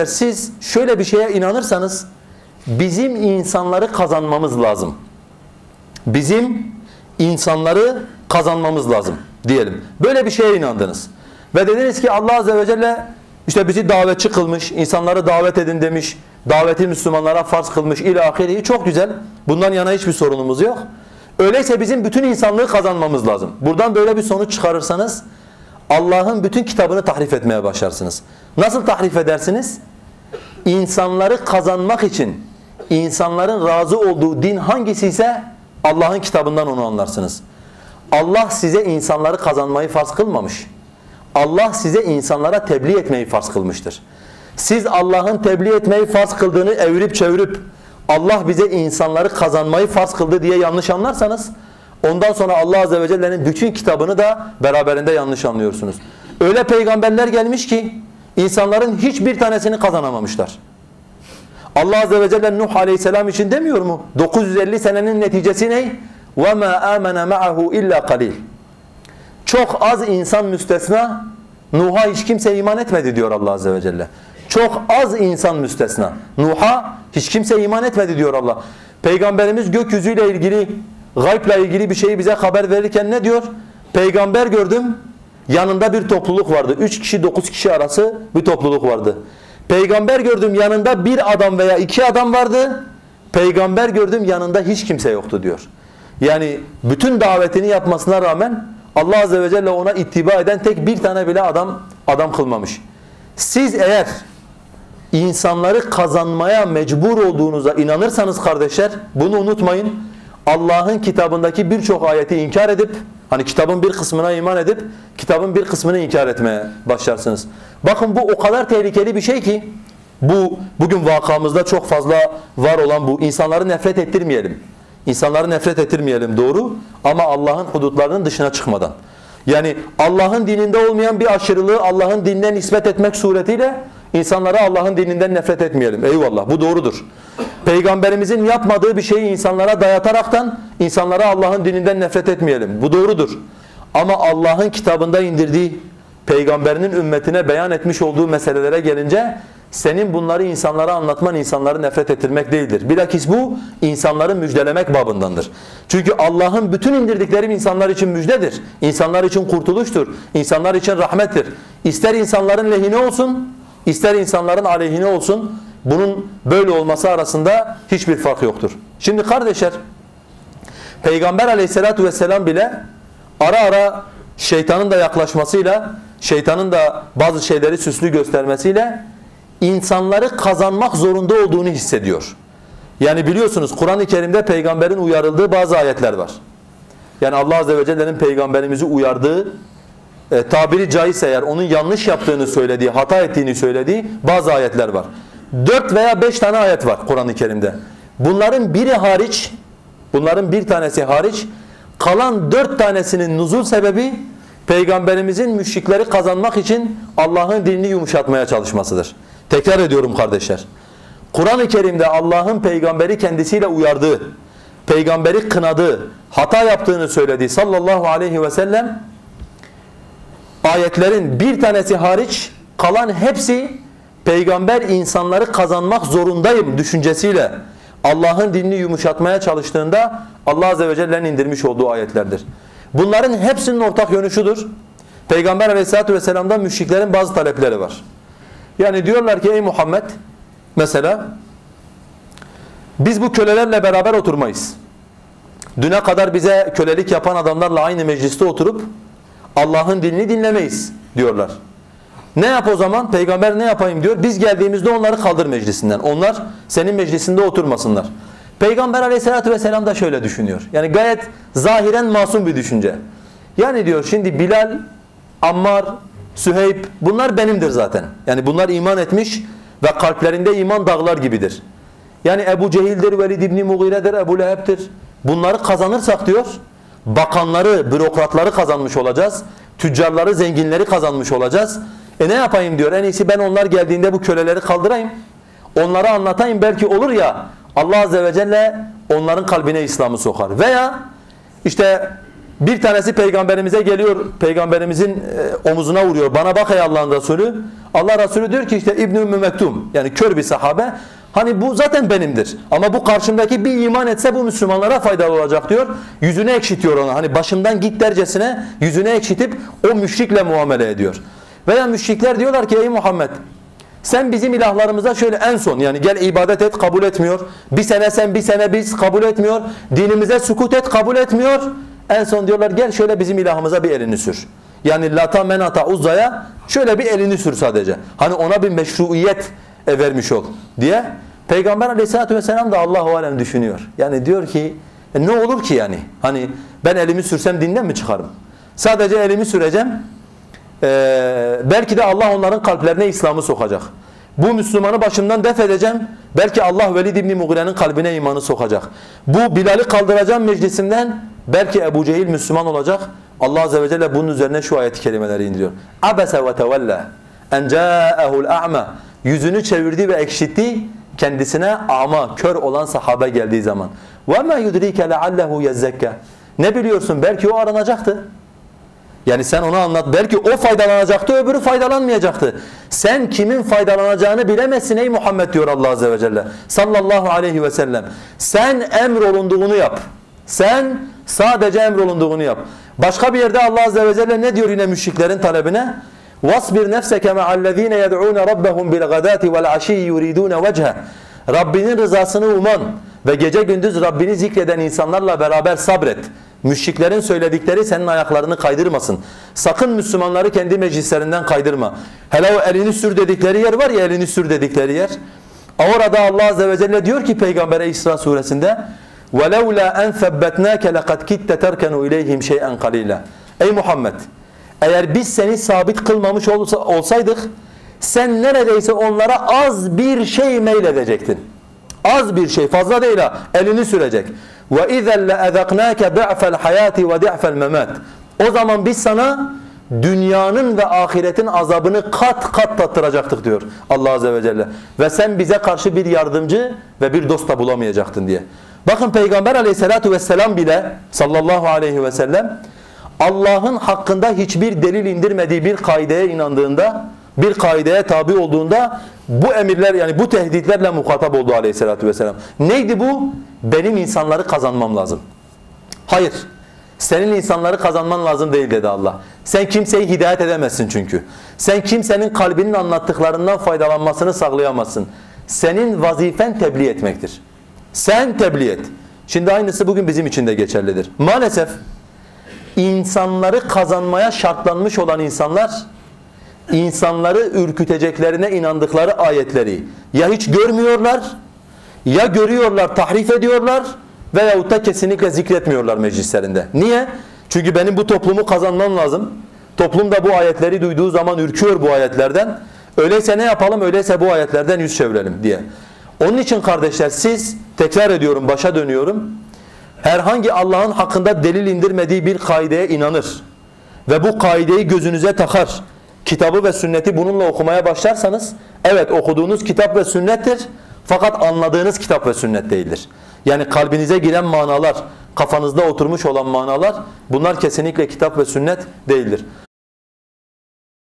Siz şöyle bir şeye inanırsanız bizim insanları kazanmamız lazım. Bizim insanları kazanmamız lazım diyelim. Böyle bir şeye inandınız. Ve dediniz ki Allah Azze ve Celle işte bizi davetçi kılmış, insanları davet edin demiş, daveti Müslümanlara farz kılmış ilahiri. Çok güzel. Bundan yana hiçbir sorunumuz yok. Öyleyse bizim bütün insanlığı kazanmamız lazım. Buradan böyle bir sonuç çıkarırsanız Allah'ın bütün kitabını tahrif etmeye başlarsınız. Nasıl tahrif edersiniz? İnsanları kazanmak için insanların razı olduğu din hangisi ise Allah'ın kitabından onu anlarsınız. Allah size insanları kazanmayı farz kılmamış. Allah size insanlara tebliğ etmeyi farz kılmıştır. Siz Allah'ın tebliğ etmeyi farz kıldığını evirip çevirip Allah bize insanları kazanmayı farz kıldı diye yanlış anlarsanız ondan sonra Allah Azze ve Celle'nin bütün kitabını da beraberinde yanlış anlıyorsunuz. Öyle peygamberler gelmiş ki insanların hiçbir tanesini kazanamamışlar. Allah Azze ve Celle Nuh Aleyhisselam için demiyor mu? 950 senenin neticesi ne? وَمَا آمَنَ مَعَهُ اِلَّا قَلِيلٌ. Çok az insan müstesna, Nuh'a hiç kimse iman etmedi diyor Allah Azze ve Celle. Çok az insan müstesna. Nuh'a hiç kimse iman etmedi diyor Allah. Peygamberimiz gökyüzüyle ilgili, gaybla ilgili bir şeyi bize haber verirken ne diyor? Peygamber gördüm, yanında bir topluluk vardı. 3 kişi 9 kişi arası bir topluluk vardı. Peygamber gördüm, yanında bir adam veya 2 adam vardı. Peygamber gördüm, yanında hiç kimse yoktu diyor. Yani bütün davetini yapmasına rağmen Allah Azze ve Celle ona ittiba eden tek bir tane bile adam kılmamış. Siz eğer insanları kazanmaya mecbur olduğunuza inanırsanız kardeşler, bunu unutmayın. Allah'ın kitabındaki birçok ayeti inkar edip, hani kitabın bir kısmına iman edip, kitabın bir kısmını inkar etmeye başlarsınız. Bakın bu o kadar tehlikeli bir şey ki, bugün vakamızda çok fazla var olan bu. İnsanları nefret ettirmeyelim. İnsanları nefret ettirmeyelim, doğru, ama Allah'ın hudutlarının dışına çıkmadan. Yani Allah'ın dininde olmayan bir aşırılığı Allah'ın dinine nispet etmek suretiyle insanlara Allah'ın dininden nefret etmeyelim. Eyvallah, bu doğrudur. Peygamberimizin yapmadığı bir şeyi insanlara dayataraktan insanlara Allah'ın dininden nefret etmeyelim. Bu doğrudur. Ama Allah'ın kitabında indirdiği, peygamberinin ümmetine beyan etmiş olduğu meselelere gelince senin bunları insanlara anlatman insanları nefret ettirmek değildir. Bilakis bu insanları müjdelemek babındandır. Çünkü Allah'ın bütün indirdikleri insanlar için müjdedir. İnsanlar için kurtuluştur. İnsanlar için rahmettir. İster insanların lehine olsun, ister insanların aleyhine olsun, bunun böyle olması arasında hiçbir fark yoktur. Şimdi kardeşler, Peygamber Aleyhisselatü vesselam bile ara ara şeytanın da yaklaşmasıyla, şeytanın da bazı şeyleri süslü göstermesiyle insanları kazanmak zorunda olduğunu hissediyor. Yani biliyorsunuz Kur'an-ı Kerim'de peygamberin uyarıldığı bazı ayetler var. Yani Allah Azze ve Celle'nin peygamberimizi uyardığı, tabiri caizse eğer onun yanlış yaptığını söylediği, hata ettiğini söylediği bazı ayetler var. 4 veya 5 tane ayet var Kur'an-ı Kerim'de. Bunların biri hariç, bunların bir tanesi hariç, kalan 4 tanesinin nuzul sebebi peygamberimizin müşrikleri kazanmak için Allah'ın dinini yumuşatmaya çalışmasıdır. Tekrar ediyorum kardeşler. Kur'an-ı Kerim'de Allah'ın peygamberi kendisiyle uyardığı, peygamberi kınadığı, hata yaptığını söylediği sallallahu aleyhi ve sellem ayetlerin bir tanesi hariç kalan hepsi peygamber insanları kazanmak zorundayım düşüncesiyle Allah'ın dinini yumuşatmaya çalıştığında Allah Azze ve Celle'nin indirmiş olduğu ayetlerdir. Bunların hepsinin ortak yönü şudur. Peygamber Aleyhisselatü Vesselam'dan müşriklerin bazı talepleri var. Yani diyorlar ki ey Muhammed, mesela biz bu kölelerle beraber oturmayız. Düne kadar bize kölelik yapan adamlarla aynı mecliste oturup Allah'ın dinini dinlemeyiz diyorlar. Ne yap o zaman? Peygamber ne yapayım diyor. Biz geldiğimizde onları kaldır meclisinden. Onlar senin meclisinde oturmasınlar. Peygamber Aleyhisselatü Vesselam da şöyle düşünüyor. Yani gayet zahiren masum bir düşünce. Yani diyor şimdi Bilal, Ammar, Süheyb bunlar benimdir zaten. Yani bunlar iman etmiş ve kalplerinde iman dağlar gibidir. Yani Ebu Cehil'dir, Velid İbni Mughire'dir, Ebu Leheb'tir. Bunları kazanırsak diyor, bakanları, bürokratları kazanmış olacağız. Tüccarları, zenginleri kazanmış olacağız. Ne yapayım diyor, en iyisi ben onlar geldiğinde bu köleleri kaldırayım. Onlara anlatayım, belki olur ya Allah Azze ve Celle onların kalbine İslam'ı sokar. Veya işte Bir tanesi peygamberimize geliyor, peygamberimizin omuzuna vuruyor. Bana bak ey Allah'ın Resulü. Allah Resulü diyor ki işte İbn-i Ümmü Mektum, yani kör bir sahabe. Hani bu zaten benimdir. Ama bu karşımdaki bir iman etse bu Müslümanlara faydalı olacak diyor. Yüzüne ekşitiyor ona. Hani başımdan git dercesine yüzüne ekşitip o müşrikle muamele ediyor. Veya müşrikler diyorlar ki ey Muhammed, sen bizim ilahlarımıza şöyle en son, yani gel ibadet et, kabul etmiyor. Bir sene sen, bir sene biz, kabul etmiyor. Dinimize sukut et, kabul etmiyor. En son diyorlar gel şöyle bizim ilahımıza bir elini sür. Yani Lata, Menata, Uzza'ya şöyle bir elini sür sadece. Hani ona bir meşruiyet vermiş ol diye. Peygamber Aleyhisselatü vesselam da Allahu alem düşünüyor. Yani diyor ki ne olur ki yani? Hani ben elimi sürsem dinden mi çıkarım? Sadece elimi süreceğim. Belki de Allah onların kalplerine İslam'ı sokacak. Bu Müslümanı başımdan def edeceğim. Belki Allah Velid İbni Mughire'nin kalbine imanı sokacak. Bu Bilal'i kaldıracağım meclisinden. Belki Ebu Cehil Müslüman olacak. Allah Azze ve Celle bunun üzerine şu ayet-i kerimeleri indiriyor. Abese ve tevella en câehu'l a'ma. Yüzünü çevirdi ve ekşitti kendisine ama, kör olan sahabe geldiği zaman. وَمَا يُدْرِيكَ لَعَلَّهُ يَزَّكَّ. Ne biliyorsun? Belki o aranacaktı. Yani sen ona anlat. Belki o faydalanacaktı, öbürü faydalanmayacaktı. Sen kimin faydalanacağını bilemezsin ey Muhammed diyor Allah Azze ve Celle. Sallallahu aleyhi ve sellem. Sen emrolunduğunu yap. Sen sadece emrolunduğunu yap. Başka bir yerde Allah Azze ve Celle ne diyor yine müşriklerin talebine? وَاصْبِرْ نَفْسَكَ مَعَ الَّذ۪ينَ يَدْعُونَ رَبَّهُمْ بِالْغَدَاتِ وَالْعَشِيِّ يُرِيدُونَ وَجْهَ. Rabbinin rızasını uman ve gece gündüz Rabbini zikreden insanlarla beraber sabret. Müşriklerin söyledikleri senin ayaklarını kaydırmasın. Sakın Müslümanları kendi meclislerinden kaydırma. Hele o elini sür dedikleri yer var ya, elini sür dedikleri yer. Orada Allah Azze ve Celle diyor ki Peygamber'e İsra suresinde وَلَوْلَا أَنْ ثَبَّتْنَاكَ لَقَدْ كِدْتَ تَرْكَنُوا اِلَيْهِمْ شَيْئًا قَلِيلًا. Ey Muhammed! Eğer biz seni sabit kılmamış olsaydık sen neredeyse onlara az bir şey meyledecektin. Az bir şey, fazla değil ha. Elini sürecek. وَاِذَا لَاَذَقْنَاكَ ضِعْفَ الْحَيَاتِ وَضِعْفَ الْمَمَاتِ. O zaman biz sana dünyanın ve ahiretin azabını kat kat tattıracaktık diyor Allah Azze ve Celle. Ve sen bize karşı bir yardımcı ve bir dost da bulamayacaktın diye. Bakın Peygamber Aleyhisselatü vesselam bile sallallahu aleyhi ve sellem Allah'ın hakkında hiçbir delil indirmediği bir kaideye inandığında, bir kaideye tabi olduğunda bu emirler, yani bu tehditlerle muhatap oldu Aleyhisselatü vesselam. Neydi bu? Benim insanları kazanmam lazım. Hayır. Senin insanları kazanman lazım değil dedi Allah. Sen kimseyi hidayet edemezsin çünkü. Sen kimsenin kalbinin anlattıklarından faydalanmasını sağlayamazsın. Senin vazifen tebliğ etmektir. Sen tebliğ et. Şimdi aynısı bugün bizim için de geçerlidir. Maalesef insanları kazanmaya şartlanmış olan insanlar, insanları ürküteceklerine inandıkları ayetleri ya hiç görmüyorlar, ya görüyorlar, tahrif ediyorlar veyahut da kesinlikle zikretmiyorlar meclislerinde. Niye? Çünkü benim bu toplumu kazanmam lazım. Toplum da bu ayetleri duyduğu zaman ürküyor bu ayetlerden. Öyleyse ne yapalım? Öyleyse bu ayetlerden yüz çevirelim diye. Onun için kardeşler siz, tekrar ediyorum, başa dönüyorum. Herhangi Allah'ın hakkında delil indirmediği bir kaideye inanır ve bu kaideyi gözünüze takar, kitabı ve sünneti bununla okumaya başlarsanız, evet okuduğunuz kitap ve sünnettir fakat anladığınız kitap ve sünnet değildir. Yani kalbinize giren manalar, kafanızda oturmuş olan manalar, bunlar kesinlikle kitap ve sünnet değildir.